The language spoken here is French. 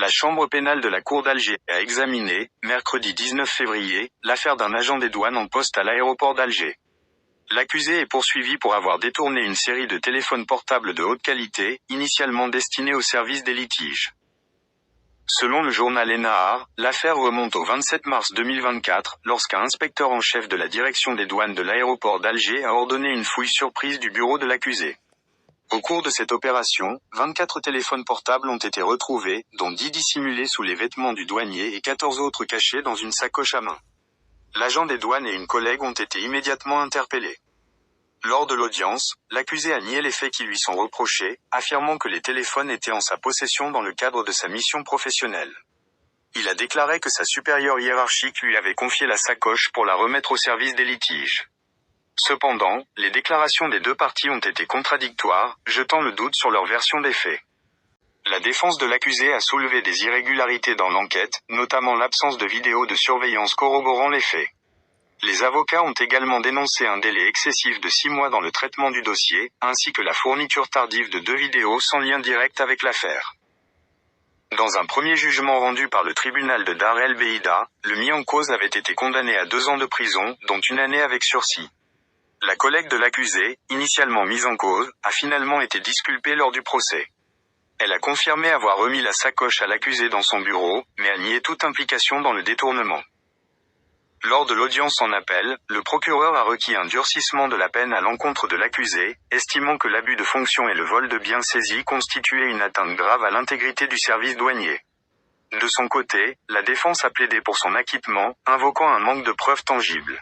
La chambre pénale de la Cour d'Alger a examiné, mercredi 19 février, l'affaire d'un agent des douanes en poste à l'aéroport d'Alger. L'accusé est poursuivi pour avoir détourné une série de téléphones portables de haute qualité, initialement destinés au service des litiges. Selon le journal Enahar, l'affaire remonte au 27 mars 2024, lorsqu'un inspecteur en chef de la direction des douanes de l'aéroport d'Alger a ordonné une fouille surprise du bureau de l'accusé. Au cours de cette opération, 24 téléphones portables ont été retrouvés, dont 10 dissimulés sous les vêtements du douanier et 14 autres cachés dans une sacoche à main. L'agent des douanes et une collègue ont été immédiatement interpellés. Lors de l'audience, l'accusé a nié les faits qui lui sont reprochés, affirmant que les téléphones étaient en sa possession dans le cadre de sa mission professionnelle. Il a déclaré que sa supérieure hiérarchique lui avait confié la sacoche pour la remettre au service des litiges. Cependant, les déclarations des deux parties ont été contradictoires, jetant le doute sur leur version des faits. La défense de l'accusé a soulevé des irrégularités dans l'enquête, notamment l'absence de vidéos de surveillance corroborant les faits. Les avocats ont également dénoncé un délai excessif de 6 mois dans le traitement du dossier, ainsi que la fourniture tardive de 2 vidéos sans lien direct avec l'affaire. Dans un premier jugement rendu par le tribunal de Dar el Beida, le mis en cause avait été condamné à 2 ans de prison, dont 1 année avec sursis. La collègue de l'accusé, initialement mise en cause, a finalement été disculpée lors du procès. Elle a confirmé avoir remis la sacoche à l'accusé dans son bureau, mais a nié toute implication dans le détournement. Lors de l'audience en appel, le procureur a requis un durcissement de la peine à l'encontre de l'accusé, estimant que l'abus de fonction et le vol de biens saisis constituaient une atteinte grave à l'intégrité du service douanier. De son côté, la défense a plaidé pour son acquittement, invoquant un manque de preuves tangibles.